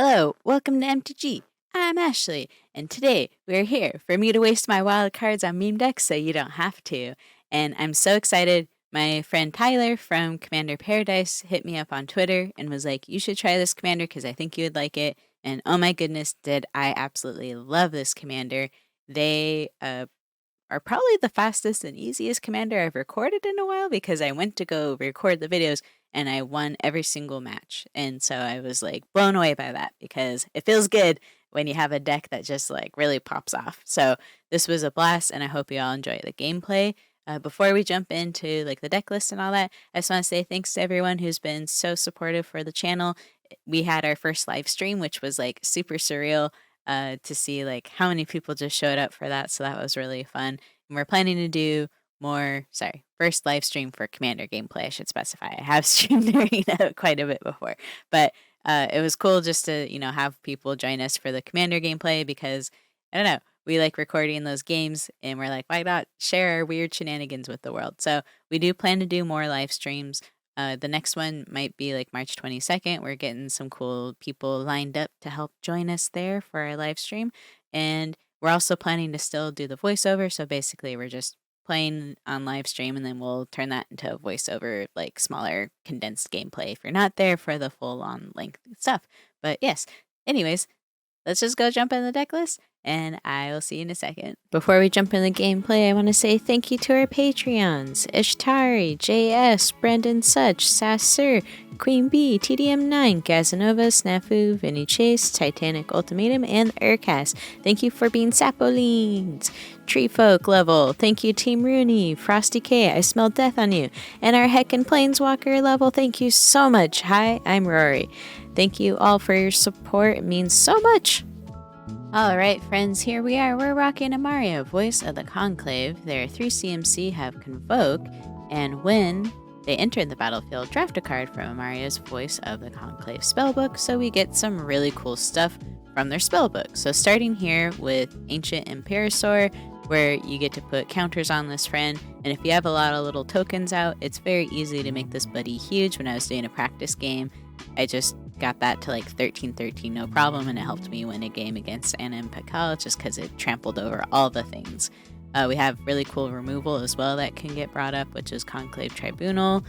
Hello, welcome to MTG. I'm Ashley, and today we're here for me to waste my wild cards on meme decks so you don't have to. And I'm so excited. My friend Tyler from Commander Paradise hit me up on Twitter and was like, you should try this commander because I think you would like it. And oh my goodness, did I absolutely love this commander. They are probably the fastest and easiest commander I've recorded in a while because I went to go record the videos and I won every single match. And so I was like blown away by that because it feels good when you have a deck that just like really pops off. So this was a blast and I hope you all enjoy the gameplay. Before we jump into like the deck list and all that, I just want to say thanks to everyone who's been so supportive for the channel. We had our first live stream, which was like super surreal to see like how many people just showed up for that. So that was really fun. And we're planning to do first live stream for Commander gameplay, I should specify. I have streamed Arena quite a bit before, but it was cool just to, have people join us for the Commander gameplay because, I don't know, we like recording those games and we're like, why not share our weird shenanigans with the world? So we do plan to do more live streams. The next one might be like March 22nd. We're getting some cool people lined up to help join us there for our live stream. And we're also planning to still do the voiceover. So basically we're just playing on live stream and then we'll turn that into a voiceover, like smaller condensed gameplay if you're not there for the full on length stuff. But yes, anyways, let's just go jump in the deck list and I will see you in a second. Before we jump in the gameplay, I want to say thank you to our Patreons, Ishtari, JS, Brandon Such, Sasser, Queen Bee, TDM9, Gazanova, Snafu, Vinny Chase, Titanic Ultimatum, and Aircast. Thank you for being Sapolines. Treefolk level, thank you Team Rooney, Frosty K, I smell death on you, and our Heckin' Planeswalker level, thank you so much. Hi, I'm Rory. Thank you all for your support, it means so much. Alright friends, here we are, we're rocking Emmara Voice of the Conclave. Their 3 CMC have Convoke, and when they enter the battlefield, draft a card from Emmara's Voice of the Conclave spellbook, so we get some really cool stuff from their spellbook. So starting here with Ancient Imperator, where you get to put counters on this friend, and if you have a lot of little tokens out, it's very easy to make this buddy huge. When I was doing a practice game, I just got that to like 13-13 no problem, and it helped me win a game against Anna and Pakal just because it trampled over all the things. We have really cool removal as well that can get brought up, which is Conclave Tribunal,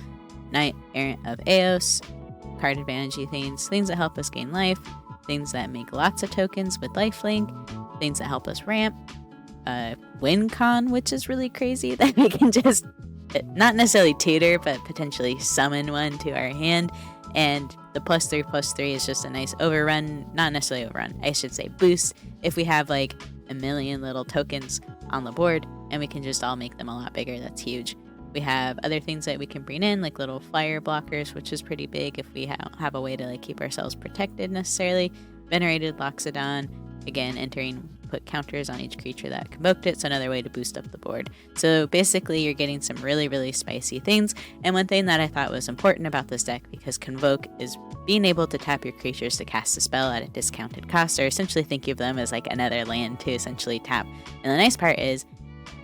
Knight Errant of Eos, card advantage things that help us gain life, things that make lots of tokens with lifelink, things that help us ramp, WinCon, which is really crazy that we can just not necessarily tutor but potentially summon one to our hand. And the +3/+3 is just a nice overrun, not necessarily overrun, I should say boost, if we have like a million little tokens on the board and we can just all make them a lot bigger. That's huge. We have other things that we can bring in, like little flyer blockers, which is pretty big if we have a way to like keep ourselves protected necessarily. Venerated Loxodon, again put counters on each creature that convoked it, so another way to boost up the board. So basically you're getting some really, really spicy things. And one thing that I thought was important about this deck, because Convoke is being able to tap your creatures to cast a spell at a discounted cost, or essentially think of them as like another land to essentially tap. And the nice part is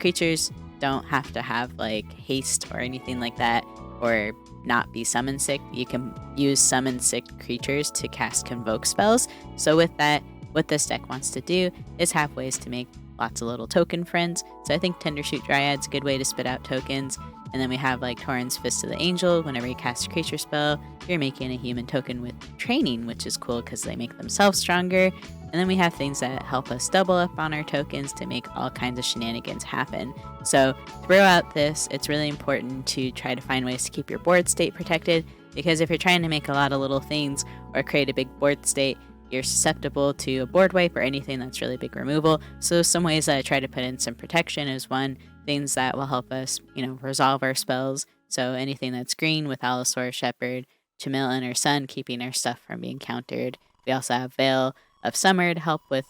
creatures don't have to have like haste or anything like that, or not be summon sick. You can use summon sick creatures to cast Convoke spells. So with that, what this deck wants to do is have ways to make lots of little token friends. So I think Tendershoot Dryad's a good way to spit out tokens. And then we have like Tauren's Fist of the Angel. Whenever you cast a creature spell, you're making a human token with training, which is cool because they make themselves stronger. And then we have things that help us double up on our tokens to make all kinds of shenanigans happen. So throughout this, it's really important to try to find ways to keep your board state protected, because if you're trying to make a lot of little things or create a big board state, you're susceptible to a board wipe or anything that's really big removal. So some ways that I try to put in some protection is one, things that will help us, resolve our spells. So anything that's green with Allosaur, Shepherd, Chameleon, or Sun, keeping our stuff from being countered. We also have Veil of Summer to help with,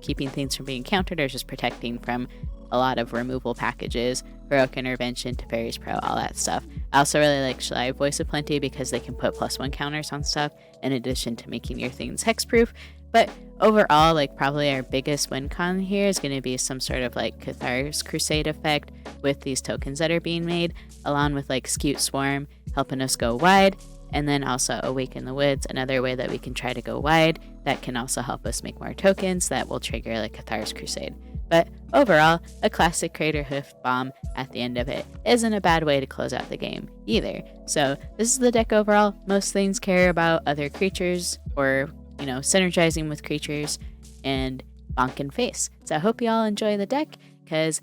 keeping things from being countered or just protecting from a lot of removal packages. Heroic Intervention, Teferi's Pro, all that stuff. I also really like Shy Voice of Plenty because they can put +1 counters on stuff in addition to making your things hexproof. But overall, like probably our biggest win con here is going to be some sort of like Cathar's Crusade effect with these tokens that are being made, along with like Skewt Swarm helping us go wide. And then also Awaken the Woods, another way that we can try to go wide. That can also help us make more tokens that will trigger like Cathar's Crusade. But overall, a classic Crater Hoof bomb at the end of it isn't a bad way to close out the game either. So this is the deck overall. Most things care about other creatures or, synergizing with creatures and bonk and face. So I hope you all enjoy the deck because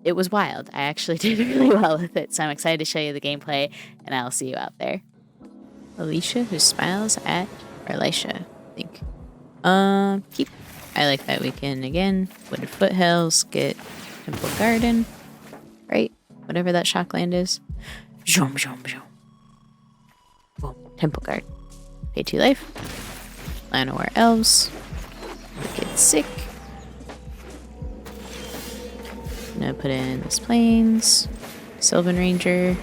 it was wild. I actually did really well with it. So I'm excited to show you the gameplay and I'll see you out there. Alesha who smiles at Alesha, I think. Keep. I like that we can, again, Wooded Foothills, get Temple Garden, right? Whatever that shockland is. Boom. Temple Guard. Pay 2 life. Llanowar Elves. Get sick. I'm gonna put in this Plains. Sylvan Ranger.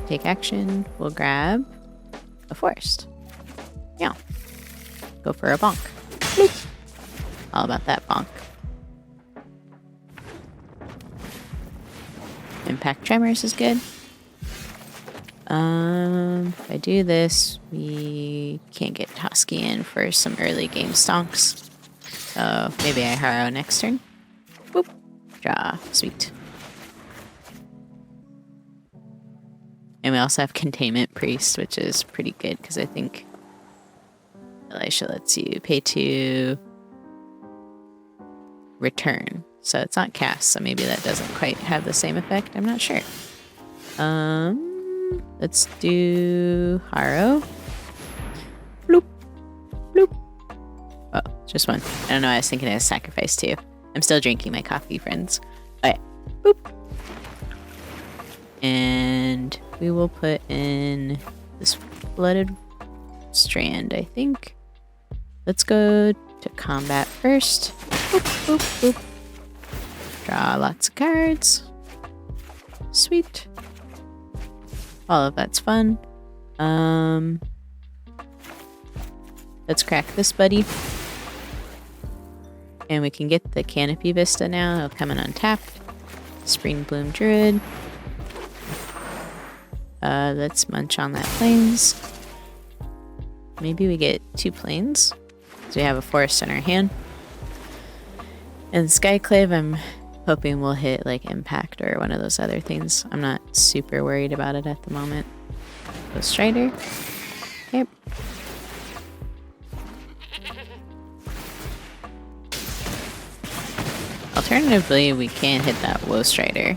Take action. We'll grab a Forest. Yeah. Go for a bonk. Bloop. All about that bonk. Impact Tremors is good. If I do this, we can't get Toski in for some early game stonks. So maybe I Harrow next turn. Boop. Draw. Sweet. And we also have Containment Priest, which is pretty good because I think Alesha lets you pay 2 return. So it's not cast, so maybe that doesn't quite have the same effect. I'm not sure. Let's do Harrow. Bloop. Bloop. Oh, just one. I don't know, I was thinking it was sacrifice too. I'm still drinking my coffee, friends. Alright. Boop. And we will put in this Blooded Strand, I think. Let's go to combat first. Boop, boop, boop. Draw lots of cards. Sweet. All of that's fun. Let's crack this buddy. And we can get the Canopy Vista now. It'll come in untapped. Spring Bloom Druid. Let's munch on that Plains. Maybe we get 2 Plains. So we have a Forest in our hand. And Skyclave, I'm hoping we'll hit like Impact or one of those other things. I'm not super worried about it at the moment. Ghost Strider. Okay. Alternatively, we can hit that Woe Strider,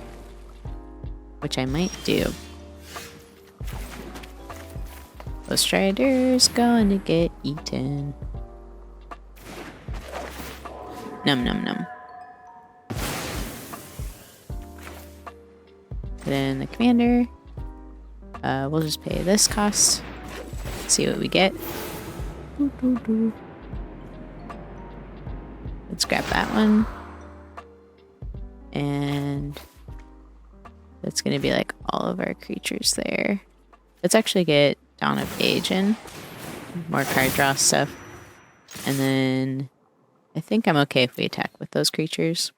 which I might do. Woe Strider's going to get eaten. Num num num. Then the commander. We'll just pay this cost. See what we get. Let's grab that one. And that's gonna be like all of our creatures there. Let's actually get Dawn of Age in. More card draw stuff. And then I think I'm okay if we attack with those creatures.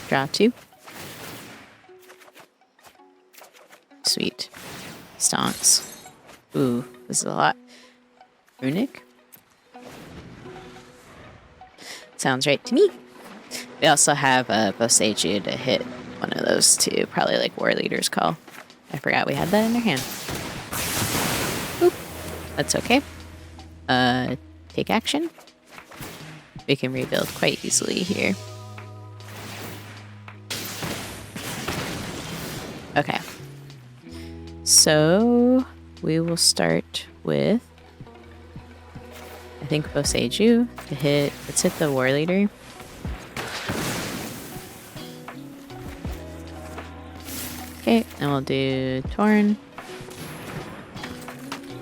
Draw 2. Sweet. Stonks. Ooh, this is a lot. Runic? Sounds right to me. We also have a Boseiju to hit one of those too. Probably like War Leader's Call. I forgot we had that in our hand. Boop. That's okay. Take action. We can rebuild quite easily here. Okay. So we will start with, I think, Boseiju to hit. Let's hit the War Leader. Okay, and we'll do Torn.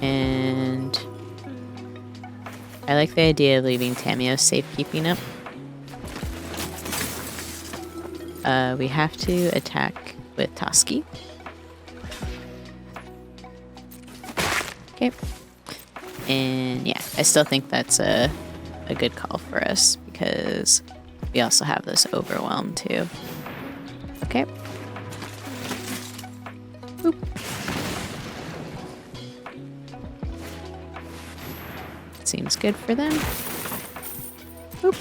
And I like the idea of leaving Tamiyo's safekeeping up. We have to attack with Toski. Okay. And yeah, I still think that's a good call for us because we also have this Overwhelm too. Okay. Boop. Seems good for them. Boop.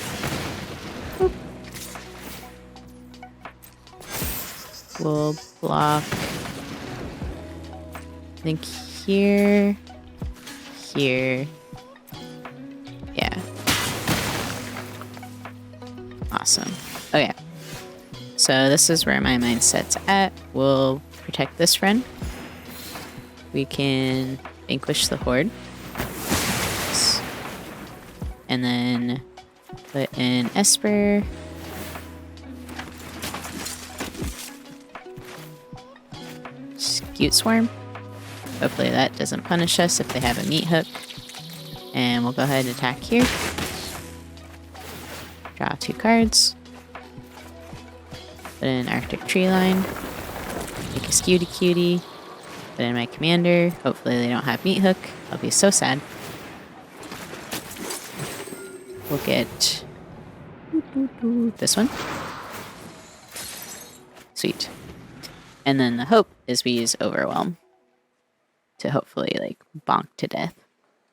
Boop. We'll block, I think, here, here. Yeah. Awesome. Okay. So this is where my mindset's at. We'll protect this friend. We can vanquish the horde. And then put in Esper. Scute Swarm. Hopefully that doesn't punish us if they have a meat hook. And we'll go ahead and attack here. Draw 2 cards. Put in Arctic Tree Line. Make a Scutie Cutie. Put in my commander. Hopefully they don't have meat hook. I'll be so sad. We'll get this one. Sweet. And then the hope is we use Overwhelm to hopefully like bonk to death.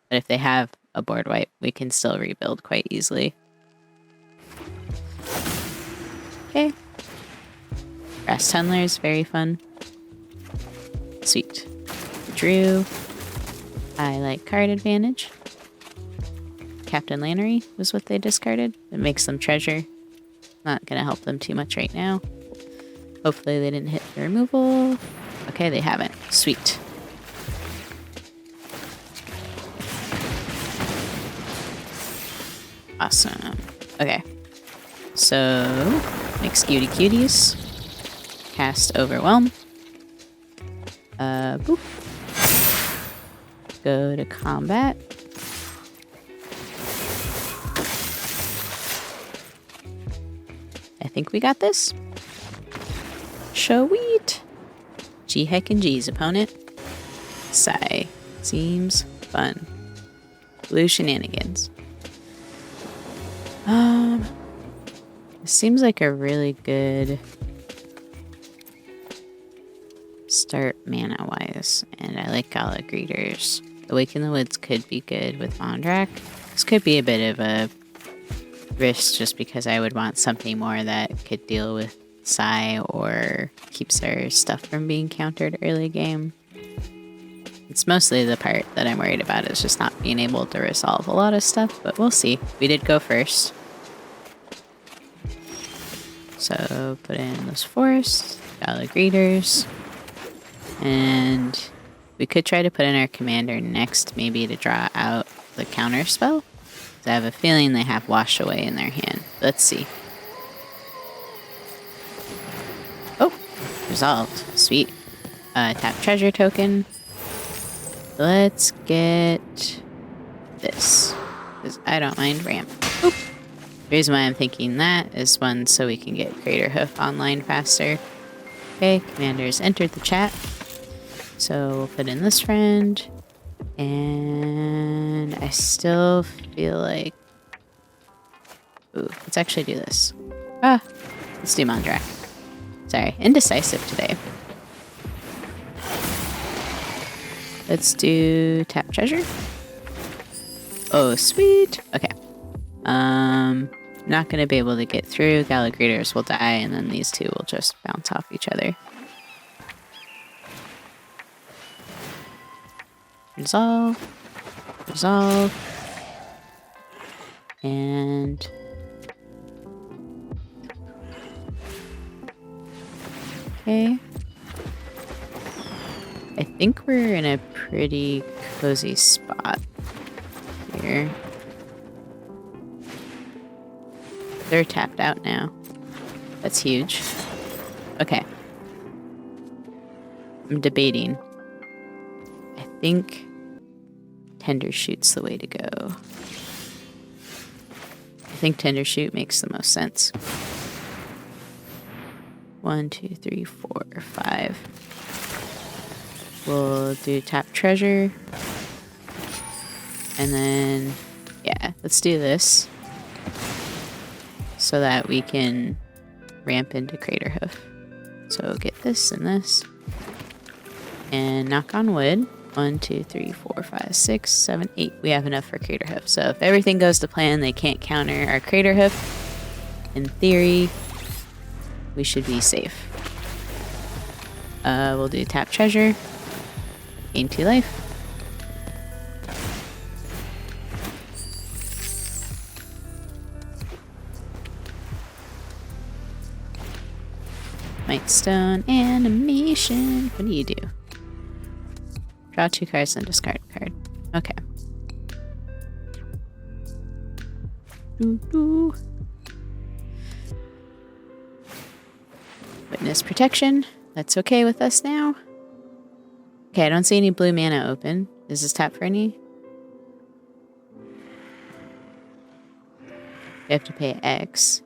But if they have a board wipe, we can still rebuild quite easily. Okay. Grass Tunneler is very fun. Sweet. Drew. I like card advantage. Captain Lannery was what they discarded. It makes them treasure. Not gonna help them too much right now. Hopefully they didn't hit the removal. Okay, they haven't. Sweet. Awesome. Okay. So, make Scutie Cuties. Cast Overwhelm. Boop. Go to combat. I think we got this. Sweet. G heck and G's opponent. Sigh. Seems fun. Blue shenanigans. This seems like a really good start mana wise, and I like Gala Greeters. Awake in the Woods could be good with Mondrak. This could be a bit of a risk just because I would want something more that could deal with Psy or keeps our stuff from being countered early game. It's mostly the part that I'm worried about is just not being able to resolve a lot of stuff, but we'll see. We did go first. So put in those forests, Gala Greeters, and we could try to put in our commander next, maybe to draw out the counter spell. I have a feeling they have Wash Away in their hand. Let's see. Oh, resolved. Sweet. Tap treasure token. Let's get this, because I don't mind ramp. Oop. The reason why I'm thinking that is one, so we can get Crater Hoof online faster. Okay, commanders entered the chat. So we'll put in this friend. And I still feel like... Ooh, let's actually do this. Let's do Mondrak. Sorry, indecisive today. Let's do tap treasure. Oh, sweet. Okay. Not gonna be able to get through. Gala Greeters will die, and then these two will just bounce off each other. Resolve. Resolve. And... okay. I think we're in a pretty cozy spot here. They're tapped out now. That's huge. Okay. I'm debating. I think Tender Shoot's the way to go. I think Tender Shoot makes the most sense. 1, 2, 3, 4, 5. We'll do tap treasure. And then, yeah, let's do this. So that we can ramp into Crater Hoof. So get this and this. And knock on wood. 1, 2, 3, 4, 5, 6, 7, 8. We have enough for Crater Hoof. So if everything goes to plan, they can't counter our Crater Hoof. In theory, we should be safe. We'll do tap treasure. Gain 2 life. Might Stone animation. What do you do? Draw 2 cards and discard a card. Okay. Witness protection. That's okay with us now. Okay, I don't see any blue mana open. Is this tap for any? You have to pay X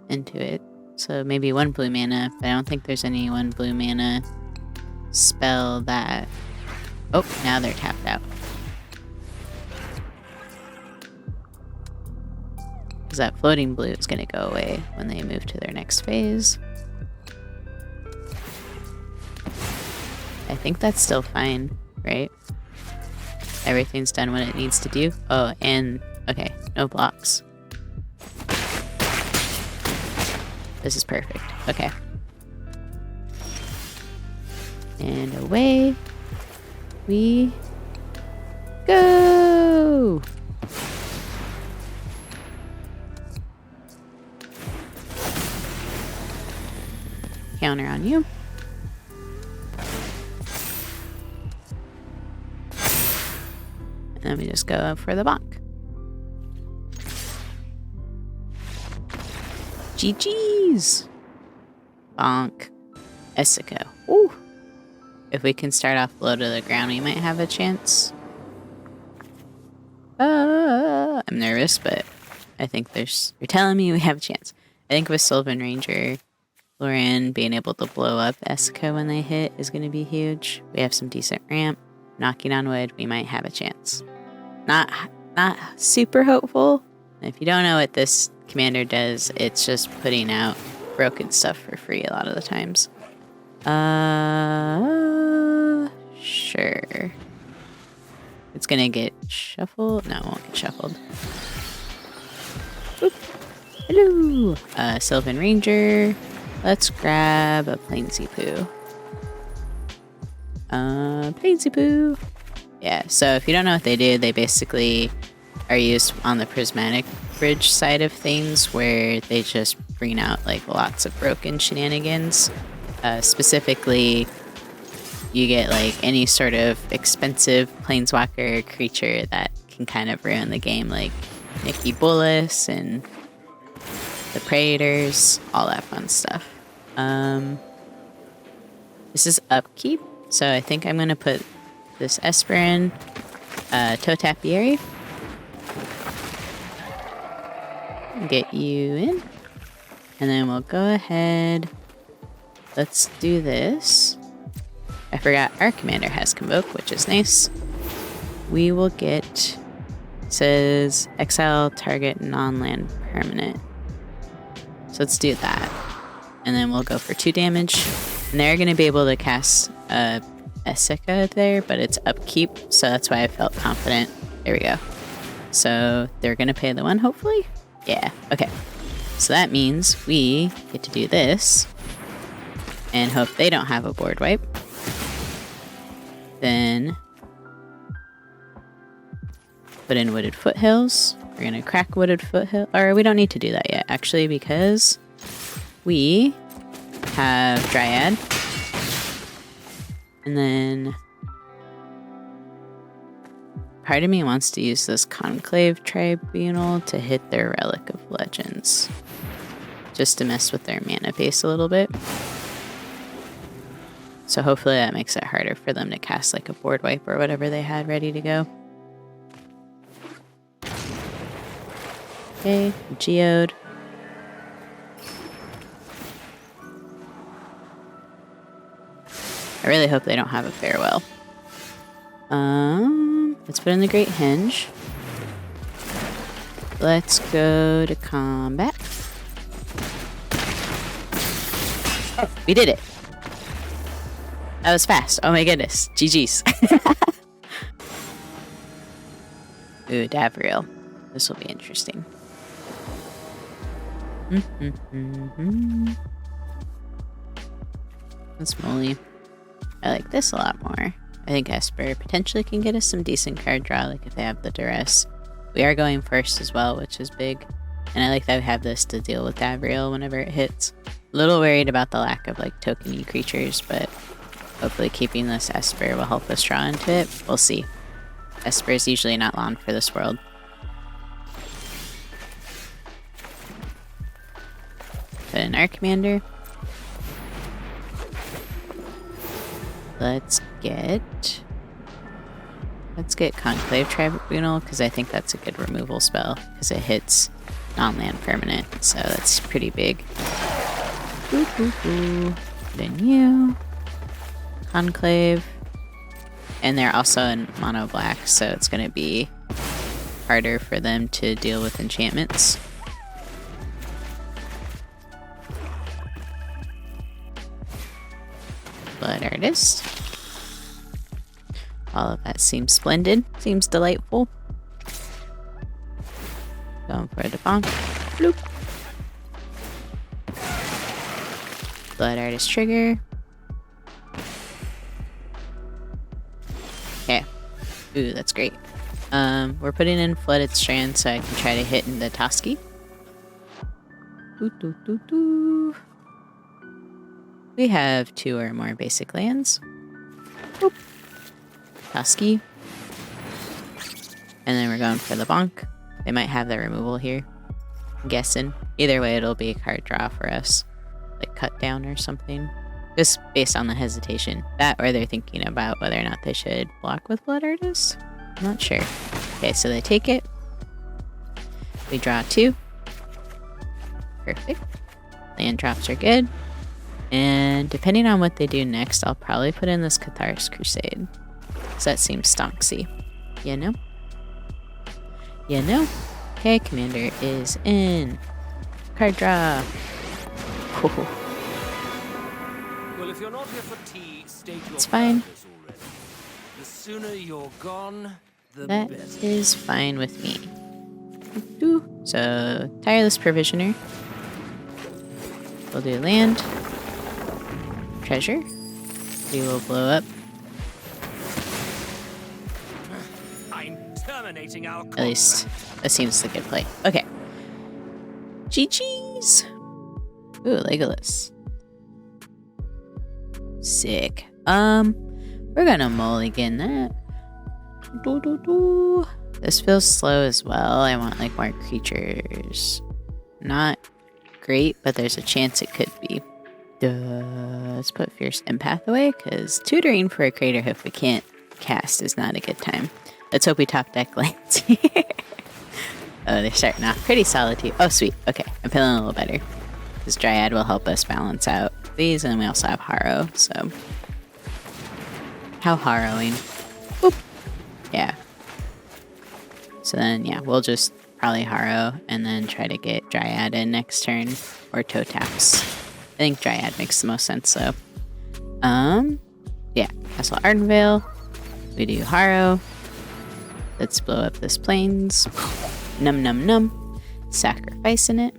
into it. So maybe 1 blue mana, but I don't think there's any 1 blue mana spell that... Oh, now they're tapped out. Because that floating blue is going to go away when they move to their next phase. I think that's still fine, right? Everything's done what it needs to do. Oh, and... Okay, no blocks. This is perfect. Okay. And away we go! Counter on you. And then we just go up for the bonk. GG's! Bonk. Esika. Ooh! If we can start off low to the ground, we might have a chance. I'm nervous, but I think there's... You're telling me we have a chance. I think with Sylvan Ranger, Lauren being able to blow up Esika when they hit is going to be huge. We have some decent ramp. Knocking on wood, we might have a chance. Not super hopeful. If you don't know what this commander does, it's just putting out broken stuff for free a lot of the times. Sure. It's gonna get shuffled. No, it won't get shuffled. Oop. Hello! Sylvan Ranger. Let's grab a Plainseepoo. Plainseepoo. Yeah, so if you don't know what they do, they basically are used on the prismatic bridge side of things where they just bring out like lots of broken shenanigans. Specifically, you get like any sort of expensive planeswalker creature that can kind of ruin the game, like Nikki Bullis and the Praetors, all that fun stuff. This is upkeep, so I think I'm gonna put this Esper in, Totapiary. Get you in. And then we'll go ahead. Let's do this. I forgot our commander has Convoke, which is nice. We will get... Says exile target non-land permanent. So let's do that. And then we'll go for 2 damage. And they're going to be able to cast Esika there, but it's upkeep, so that's why I felt confident. There we go. So they're going to pay the 1, hopefully? Yeah, okay. So that means we get to do this and hope they don't have a board wipe. Then put in Wooded Foothills. We're going to crack Wooded Foothill, or we don't need to do that yet, actually, because we have Dryad. And then part of me wants to use this Conclave Tribunal to hit their Relic of Legends. Just to mess with their mana base a little bit. So hopefully that makes it harder for them to cast like a board wipe or whatever they had ready to go. Okay, Geode. I really hope they don't have a Farewell. Let's put in the Great Henge. Let's go to combat. Oh, we did it. That was fast. Oh my goodness. GG's. Ooh, Davriel. This will be interesting. That's Molly. I like this a lot more. I think Esper potentially can get us some decent card draw, like if they have the duress. We are going first as well, which is big. And I like that we have this to deal with Davriel whenever it hits. A little worried about the lack of like tokeny creatures, but hopefully keeping this Esper will help us draw into it. We'll see. Esper is usually not long for this world. Put in our commander. Let's get Conclave Tribunal, because I think that's a good removal spell, because it hits non-land permanent, so that's pretty big. Then you. Conclave. And they're also in mono black, so it's going to be harder for them to deal with enchantments. Blood Artist. All of that seems splendid. Seems delightful. Going for the bonk. Bloop. Blood Artist trigger. Okay. Ooh, that's great. We're putting in Flooded Strand so I can try to hit into Toski. We have 2 or more basic lands. Boop. Toski. And then we're going for the bonk. They might have the removal here. I'm guessing. Either way, it'll be a card draw for us. Like cut down or something. Just based on the hesitation. That or they're thinking about whether or not they should block with Blood Artist. I'm not sure. Okay, so they take it. We draw 2. Perfect. Land drops are good. And depending on what they do next, I'll probably put in this Thopterist Crusade. Because that seems stonksy. You know? You know? Okay, commander is in. Card draw. Cool. Well, if you're not here for tea, state your it's fine. The sooner you're gone, the that better. Is fine with me. So, Tireless Provisioner. We'll do land. Treasure. We will blow up. I'm terminating our At least, that seems like a good play. Okay. GG's. Ooh, Legolas. Sick. We're gonna mulligan that. This feels slow as well. I want like more creatures. Not great, but there's a chance it could be. Let's put Fierce Empath away, because tutoring for a Crater Hoof we can't cast is not a good time. Let's hope we top deck lands here. Oh, they're starting off pretty solid too. Oh, sweet. Okay, I'm feeling a little better. This Dryad will help us balance out these, and we also have Harrow, so... How harrowing. Boop. Yeah. So then, yeah, we'll just probably Harrow, and then try to get Dryad in next turn, or Toe Taps. I think Dryad makes the most sense, though. Yeah, Castle Ardenvale. We do Harrow. Let's blow up this Plains. Num num num. Sacrificing it.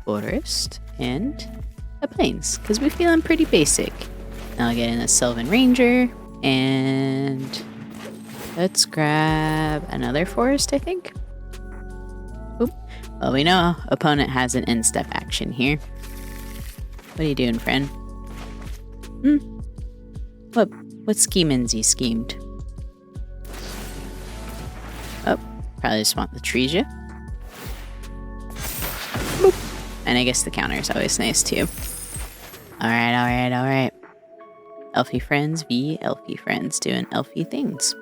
Thopterist and a Plains, because we're feeling pretty basic. Now I'll get in a Sylvan Ranger, and let's grab another Forest, I think. Oop. Well, we know opponent has an in-step action here. What are you doing, friend? What scheming's he schemed? Oh, probably just want the Treesia. Boop. And I guess the counter is always nice too. Alright. Elfie friends v Elfie friends doing Elfie things.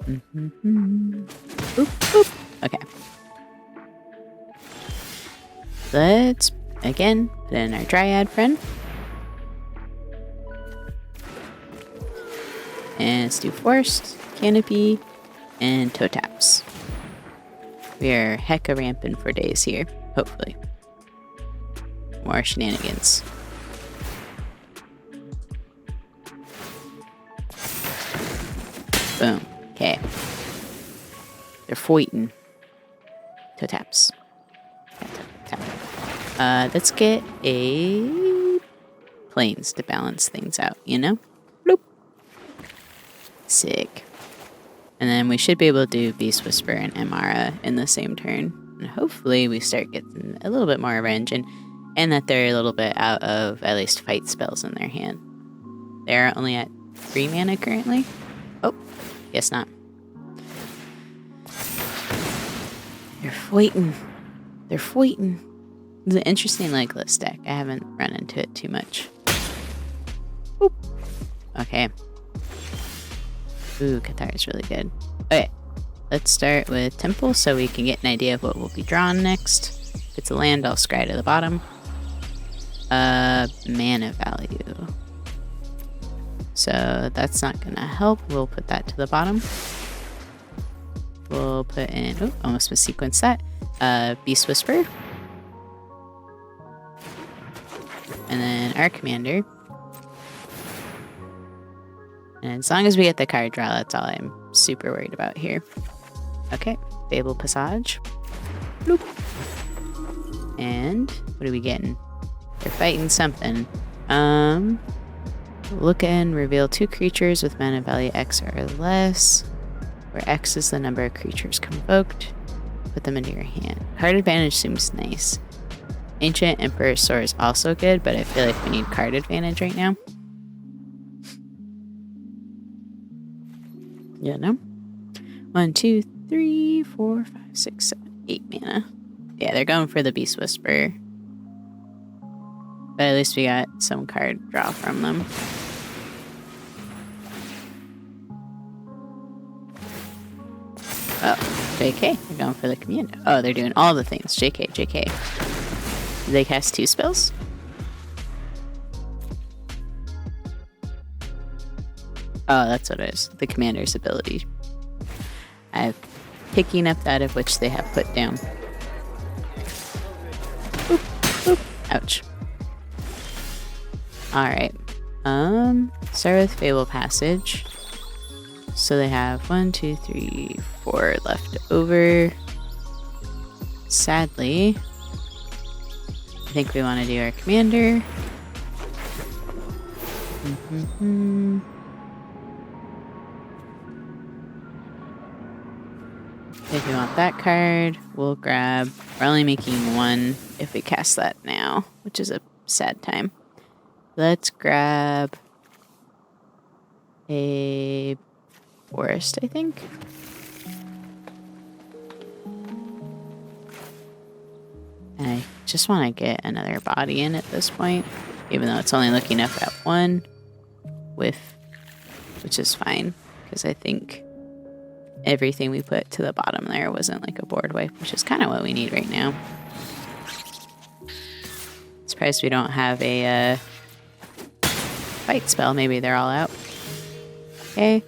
Boop. Okay. Let's, again, put in our Dryad friend. And let's do Forest, Canopy, and Toe Taps. We are hecka ramping for days here, hopefully. more shenanigans. Boom. Okay. They're fighting. Toe taps. Tap. Let's get a planes to balance things out, you know? Bloop. Sick. And then we should be able to do Beast Whisper and Emmara in the same turn. And hopefully we start getting a little bit more range and that they're a little bit out of at least fight spells in their hand. They're only at 3 mana currently. Oh, guess not. They're fighting. They're fighting. It's an interesting Legolas deck. I haven't run into it too much. Oop. Okay. Ooh, Cathar is really good. Okay. Let's start with Temple so we can get an idea of what will be drawn next. If it's a land, I'll scry to the bottom. Mana value. So that's not going to help. We'll put that to the bottom. We'll put in, oh, almost missequence that. Beast Whisper. And then our commander. And as long as we get the card draw, that's all I'm super worried about here. Okay, Fable Passage. Bloop. And what are we getting? They're fighting something. Look and reveal 2 creatures with mana value X or less, where X is the number of creatures convoked. Put them into your hand. Card advantage seems nice. Ancient Emperor's Sword is also good, but I feel like we need card advantage right now. Yeah, no? 1, 2, 3, 4, 5, 6, 7, 8 mana. Yeah, they're going for the Beast Whisper. But at least we got some card draw from them. Oh, JK. They're going for the commando. Oh, they're doing all the things. JK. Did they cast 2 spells? Oh, that's what it is. The commander's ability. I'm picking up that of which they have put down. Boop, boop. Ouch. Alright. Start with Fable Passage. So they have 1, 2, 3, 4 left over. Sadly, I think we want to do our commander. If we want that card, we'll grab. We're only making 1 if we cast that now, which is a sad time. Let's grab a forest, I think. And I just want to get another body in at this point, even though it's only looking up at 1 with, which is fine, because I think everything we put to the bottom there wasn't like a board wipe, which is kind of what we need right now. Surprised we don't have a fight spell. Maybe they're all out. Okay,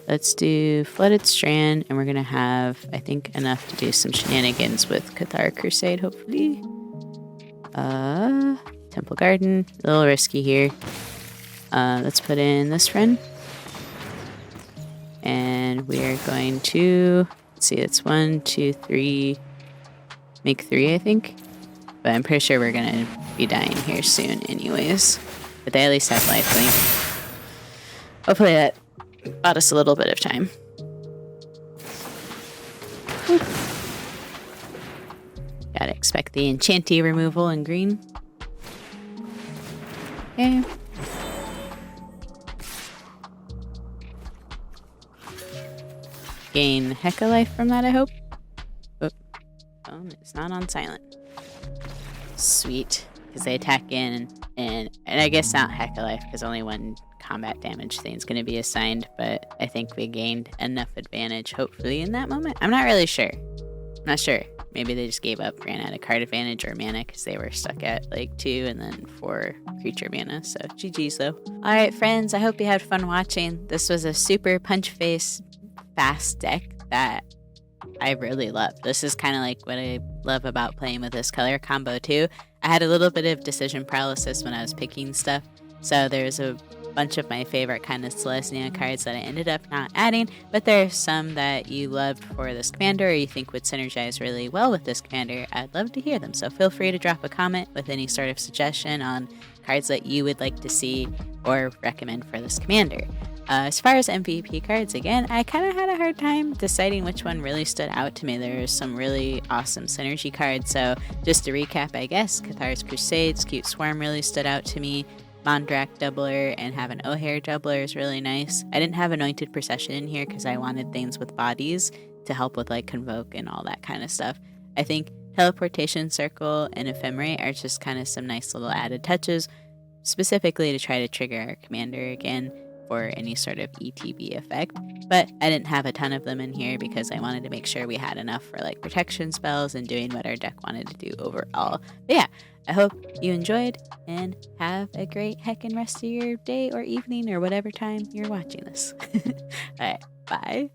let's do Flooded Strand, and we're gonna have, I think, enough to do some shenanigans with Cathar Crusade, hopefully. Temple Garden, a little risky here. Let's put in this friend. And we are going to, let's see, it's 1, 2, 3, make 3, I think. But I'm pretty sure we're gonna be dying here soon anyways. But they at least have lifelink. Hopefully that bought us a little bit of time. Whew. Gotta expect the enchanty removal in green. Okay. Gain Hecka life from that, I hope. Oh, it's not on silent. Sweet, because they attack in, and I guess not Hecka life, because only 1 combat damage thing is going to be assigned, but I think we gained enough advantage, hopefully, in that moment. I'm not really sure. I'm not sure. Maybe they just gave up, ran out of card advantage or mana, because they were stuck at like 2 and then 4 creature mana, so GG's though. Alright friends, I hope you had fun watching. This was a super punch face fast deck that I really love. This is kind of like what I love about playing with this color combo too. I had a little bit of decision paralysis when I was picking stuff, so there's a bunch of my favorite kind of Celestia cards that I ended up not adding, but there are some that you loved for this commander or you think would synergize really well with this commander. I'd love to hear them, so feel free to drop a comment with any sort of suggestion on cards that you would like to see or recommend for this commander. As far as MVP cards, again, I kind of had a hard time deciding which one really stood out to me. There are some really awesome synergy cards, so just to recap, I guess, Cathar's Crusades, Cute Swarm really stood out to me. Mondrak Doubler and have an O'Hare Doubler is really nice. I didn't have Anointed Procession in here because I wanted things with bodies to help with like Convoke and all that kind of stuff. I think Teleportation Circle and Ephemerate are just kind of some nice little added touches, specifically to try to trigger our commander again for any sort of ETB effect. But I didn't have a ton of them in here because I wanted to make sure we had enough for like protection spells and doing what our deck wanted to do overall. But yeah, I hope you enjoyed and have a great heckin' rest of your day or evening or whatever time you're watching this. Alright, bye.